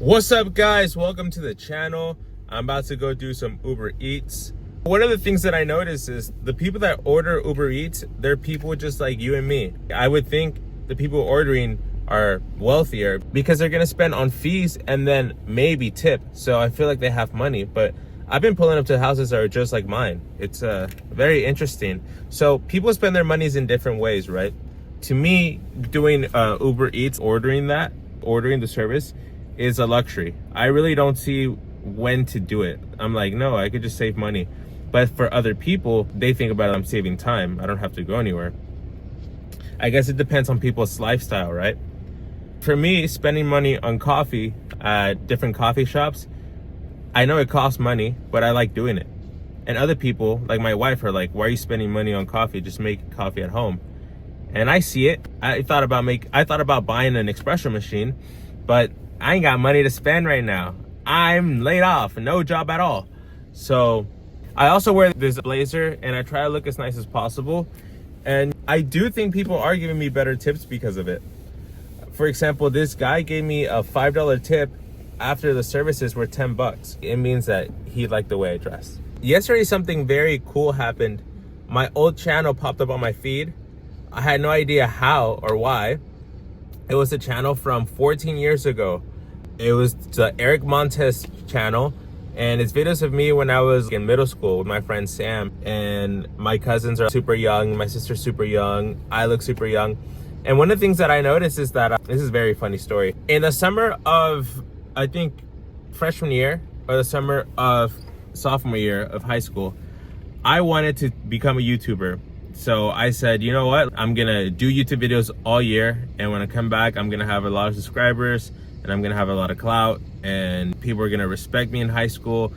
What's up, guys? Welcome to the channel. I'm about to go do some Uber Eats. One of the things that I notice is the people that order Uber Eats, they're people just like you and me. I would think the people ordering are wealthier because they're gonna spend on fees and then maybe tip. So I feel like they have money, but I've been pulling up to houses that are just like mine. It's very interesting. So people spend their monies in different ways, right? To me, doing Uber Eats, ordering the service is a luxury. I really don't see when to do it. I'm like, no, I could just save money. But for other people, they think about it, I'm saving time. I don't have to go anywhere. I guess it depends on people's lifestyle, right? For me, spending money on coffee at different coffee shops, I know it costs money, but I like doing it. And other people, like my wife, are like, why are you spending money on coffee? Just make coffee at home. And I see it. I thought about buying an espresso machine, but I ain't got money to spend right now. I'm laid off, no job at all. So I also wear this blazer and I try to look as nice as possible. And I do think people are giving me better tips because of it. For example, this guy gave me a $5 tip after the services were $10. It means that he liked the way I dressed. Yesterday, something very cool happened. My old channel popped up on my feed. I had no idea how or why. It was a channel from 14 years ago. It was the Eric Montes channel, and it's videos of me when I was in middle school with my friend Sam, and my cousins are super young, my sister's super young, I look super young. And one of the things that I noticed is that, this is a very funny story. In the summer of, I think, freshman year, or the summer of sophomore year of high school, I wanted to become a YouTuber. So I said, you know what? I'm gonna do YouTube videos all year, and when I come back, I'm gonna have a lot of subscribers, and I'm gonna have a lot of clout, and people are gonna respect me in high school.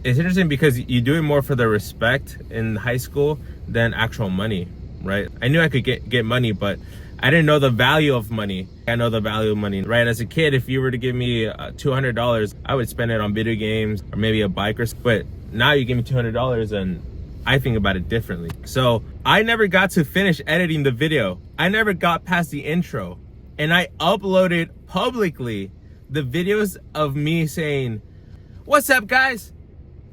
It's interesting because you do it more for the respect in high school than actual money, right? I knew I could get money, but I didn't know the value of money. I know the value of money, right? As a kid, if you were to give me $200, I would spend it on video games or maybe a bike or. But now you give me $200 and I think about it differently. So I never got to finish editing the video. I never got past the intro. And I uploaded publicly the videos of me saying, what's up, guys?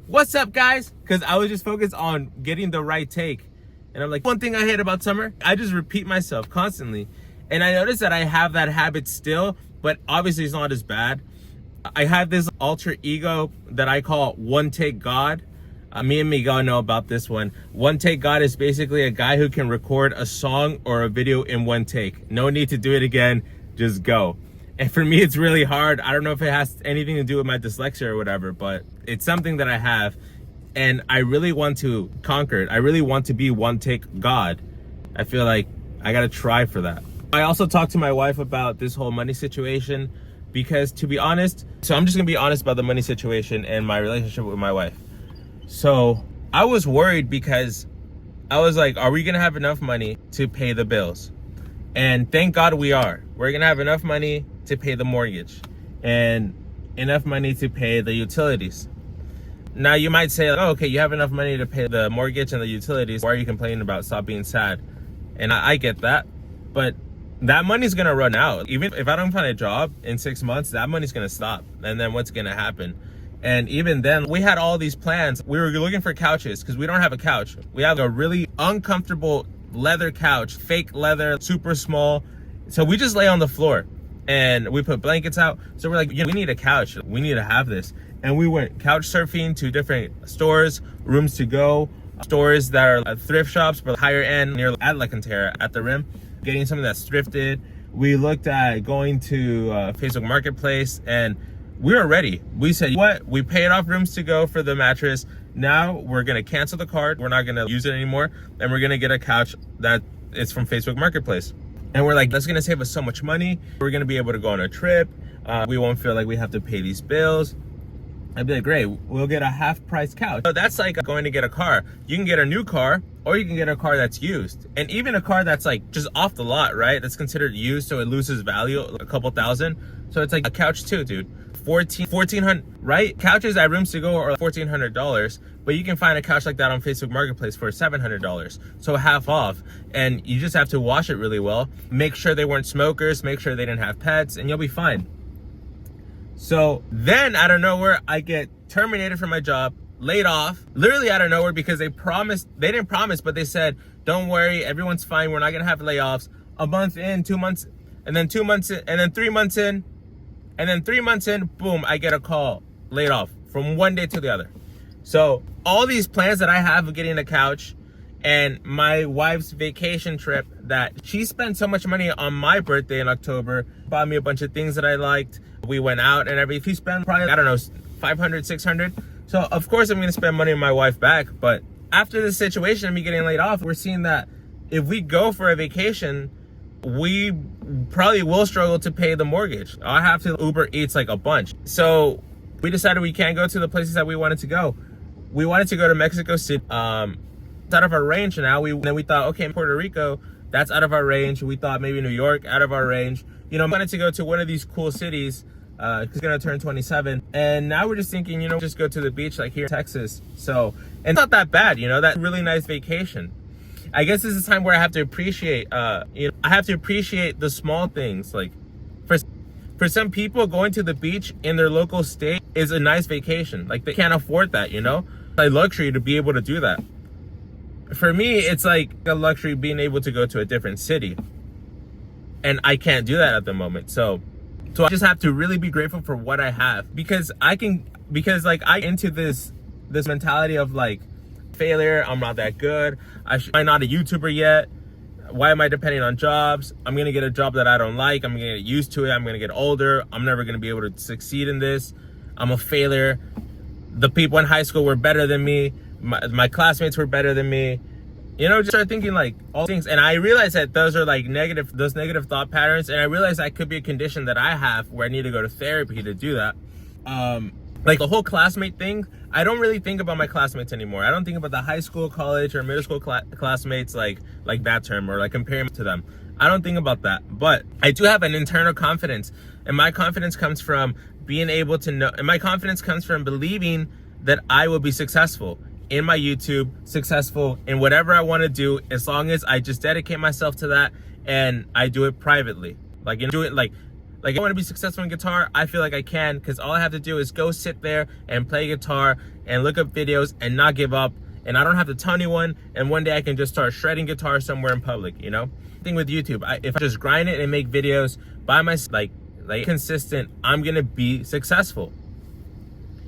What's up, guys? Because I was just focused on getting the right take. And I'm like, one thing I hate about summer, I just repeat myself constantly. And I noticed that I have that habit still, but obviously it's not as bad. I have this alter ego that I call One Take God. Me and Miguel know about this one. One Take God is basically a guy who can record a song or a video in one take. No need to do it again, just go. And for me, it's really hard. I don't know if it has anything to do with my dyslexia or whatever, but it's something that I have. And I really want to conquer it. I really want to be One Take God. I feel like I gotta try for that. I also talked to my wife about this whole money situation because, to be honest, so I'm just gonna be honest about the money situation and my relationship with my wife. So I was worried because I was like, are we gonna have enough money to pay the bills? And thank God we are. We're gonna have enough money to pay the mortgage and enough money to pay the utilities. Now you might say, oh, okay, you have enough money to pay the mortgage and the utilities. Why are you complaining about? Stop being sad. And I get that, but that money's gonna run out. Even if I don't find a job in 6 months, that money's gonna stop. And then what's gonna happen? And even then, we had all these plans. We were looking for couches because we don't have a couch. We have a really uncomfortable leather couch, fake leather, super small. So we just lay on the floor and we put blankets out. So we're like, we need a couch. We need to have this. And we went couch surfing to different stores, rooms to go, stores that are thrift shops, but higher end near at La Cantera at the Rim, getting something that's thrifted. We looked at going to Facebook Marketplace, and we were ready. We said, what? We paid off rooms to go for the mattress. Now we're gonna cancel the card. We're not gonna use it anymore. And we're gonna get a couch that is from Facebook Marketplace. And we're like, that's gonna save us so much money. We're gonna be able to go on a trip. We won't feel like we have to pay these bills. I'd be like, great, we'll get a half price couch. So that's like going to get a car. You can get a new car, or you can get a car that's used. And even a car that's like just off the lot, right? That's considered used, so it loses value, a couple thousand. So it's like a couch too, dude. $1,400, right? Couches at Rooms to Go are $1,400, but you can find a couch like that on Facebook Marketplace for $700, so half off. And you just have to wash it really well. Make sure they weren't smokers, make sure they didn't have pets, and you'll be fine. So then out of nowhere, I get terminated from my job, laid off, literally out of nowhere, because they didn't promise, but they said, don't worry, everyone's fine. We're not going to have layoffs. A month in, 2 months, and then 2 months in, and then 3 months in, and then 3 months in, boom, I get a call, laid off from one day to the other. So all these plans that I have of getting a couch, and my wife's vacation trip that she spent so much money on my birthday in October, bought me a bunch of things that I liked. We went out and everything. She spent probably, I don't know, 500, 600. So of course I'm going to spend money on my wife back. But after this situation of me getting laid off, we're seeing that if we go for a vacation, we probably will struggle to pay the mortgage. I have to Uber Eats like a bunch. So we decided we can't go to the places that we wanted to go. We wanted to go to Mexico City. It's out of our range now. Then we thought, okay, Puerto Rico, that's out of our range. We thought maybe New York, out of our range. You know, I wanted to go to one of these cool cities. It's gonna turn 27, and now we're just thinking, you know, just go to the beach like here in Texas. So, and it's not that bad, you know, that's a really nice vacation. I guess this is a time where I have to appreciate, you know, I have to appreciate the small things. Like, for some people, going to the beach in their local state is a nice vacation. Like, they can't afford that, you know, it's a luxury to be able to do that. For me, it's like a luxury being able to go to a different city, and I can't do that at the moment. So I just have to really be grateful for what I have, because like I into this mentality of like failure. I'm not that good. I'm not a YouTuber yet. Why am I depending on jobs? I'm gonna get a job that I don't like. I'm gonna get used to it. I'm gonna get older. I'm never gonna be able to succeed in this. I'm a failure. The people in high school were better than me. My classmates were better than me. You know, just start thinking like all things. And I realized that those are like those negative thought patterns. And I realized that could be a condition that I have where I need to go to therapy to do that. Like the whole classmate thing, I don't really think about my classmates anymore. I don't think about the high school, college, or middle school classmates like that term, or like comparing to them. I don't think about that. But I do have an internal confidence. And my confidence comes from being able to know, and my confidence comes from believing that I will be successful in my YouTube, successful in whatever I want to do, as long as I just dedicate myself to that and I do it privately. Like, you know, do it like I want to be successful in guitar. I feel like I can, because all I have to do is go sit there and play guitar and look up videos and not give up. And I don't have to tell anyone. And one day I can just start shredding guitar somewhere in public, you know? Thing with YouTube, if I just grind it and make videos by myself, like consistent, I'm gonna be successful.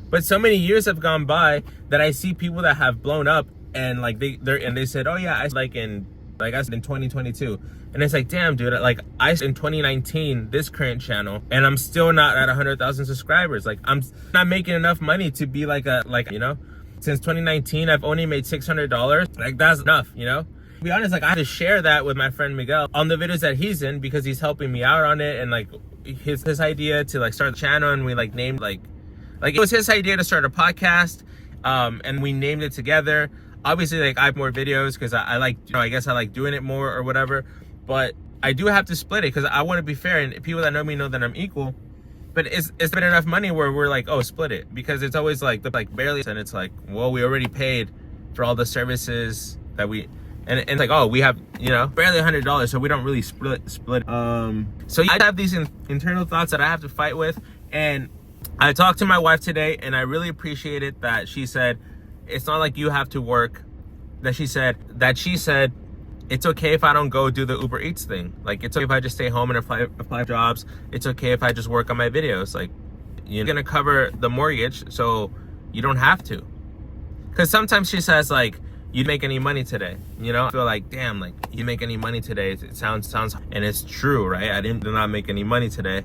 But so many years have gone by that I see people that have blown up, and like they said, oh yeah, I like in 2022, and it's like, damn dude, like I in 2019 this current channel, and I'm still not at 100,000 subscribers. Like I'm not making enough money to be like you know, since 2019 I've only made $600. Like that's enough, you know. To be honest, like I had to share that with my friend Miguel on the videos that he's in, because he's helping me out on it, and like his idea to like start the channel, and we like named like it was his idea to start a podcast, and we named it together. Obviously, like I have more videos because I like, you know, I guess I like doing it more or whatever. But I do have to split it because I want to be fair, and people that know me know that I'm equal. But it's been enough money where we're like, oh, split it, because it's always like barely, and it's like, well, we already paid for all the services that we, and it's like, oh, we have, you know, barely $100, so we don't really split. So I have these internal thoughts that I have to fight with, and I talked to my wife today, and I really appreciated that she said, it's not like you have to work. That she said, it's okay if I don't go do the Uber Eats thing. Like, it's okay if I just stay home and apply jobs. It's okay if I just work on my videos. Like, you're gonna cover the mortgage, so you don't have to. Because sometimes she says, like, you make any money today? You know, I feel like, damn, like, you make any money today? It sounds, and it's true, right? I did not make any money today.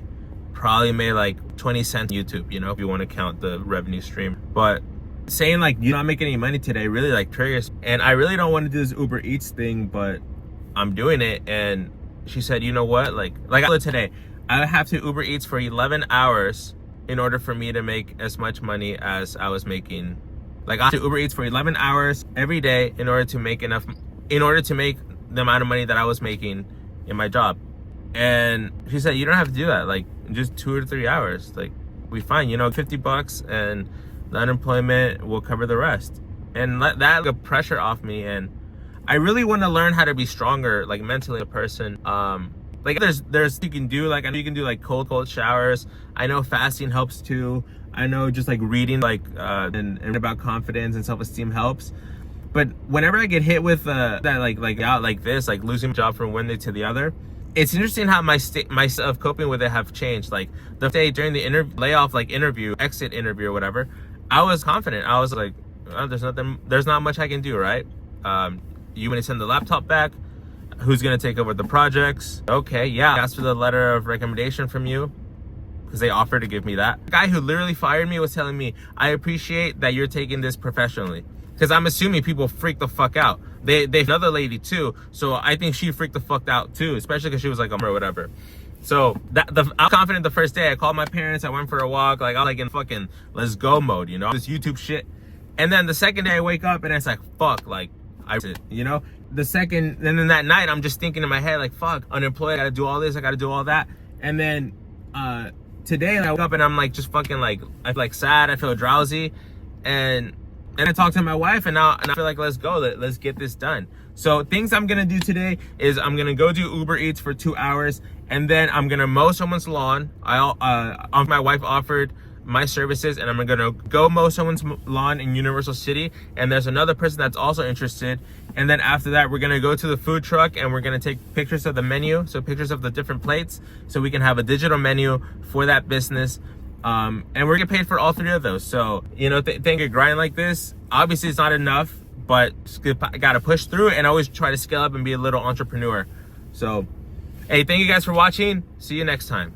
Probably made like 20 cents YouTube, you know, if you want to count the revenue stream. But saying like you're not making any money today really like triggers. And I really don't want to do this Uber Eats thing, but I'm doing it. And she said, you know what, like today I have to Uber Eats for 11 hours in order for me to make as much money as I was making. Like I have to Uber Eats for 11 hours every day in order to make the amount of money that I was making in my job. And she said, you don't have to do that, like just 2 or 3 hours, like we fine, you know, $50, and the unemployment will cover the rest. And let that like, pressure off me. And I really want to learn how to be stronger, like mentally, a person, Like there's you can do, like I know you can do like cold showers. I know fasting helps too. I know just like reading like and about confidence and self-esteem helps. But whenever I get hit with that like this, like losing my job from one day to the other, it's interesting how my of coping with it have changed. Like the day during the exit interview or whatever, I was confident. I was like, oh, there's not much I can do, right? You want to send the laptop back? Who's gonna take over the projects? Okay, yeah. I asked for the letter of recommendation from you because they offered to give me that. The guy who literally fired me was telling me, I appreciate that you're taking this professionally. Because I'm assuming people freak the fuck out. They another lady too, so I think she freaked the fuck out too, especially because she was like or whatever. So I was confident the first day. I called my parents. I went for a walk. Like I was like in fucking let's go mode, you know, this YouTube shit. And then the second day I wake up and it's like fuck, like you know. The second, and then that night I'm just thinking in my head like fuck, unemployed. I gotta do all this. I gotta do all that. And then today I woke up and I'm like just fucking like I feel like sad. I feel drowsy, and I talked to my wife, and I feel like let's go. Let's get this done. So things I'm gonna do today is I'm gonna go do Uber Eats for 2 hours, and then I'm gonna mow someone's lawn. My wife offered my services, and I'm gonna go mow someone's lawn in Universal City, and there's another person that's also interested. And then after that, we're gonna go to the food truck and we're gonna take pictures of the menu, so pictures of the different plates, so we can have a digital menu for that business. And we're getting paid for all 3 of those. So, you know, think a grind like this, obviously it's not enough, but I gotta push through and always try to scale up and be a little entrepreneur. So, hey, thank you guys for watching. See you next time.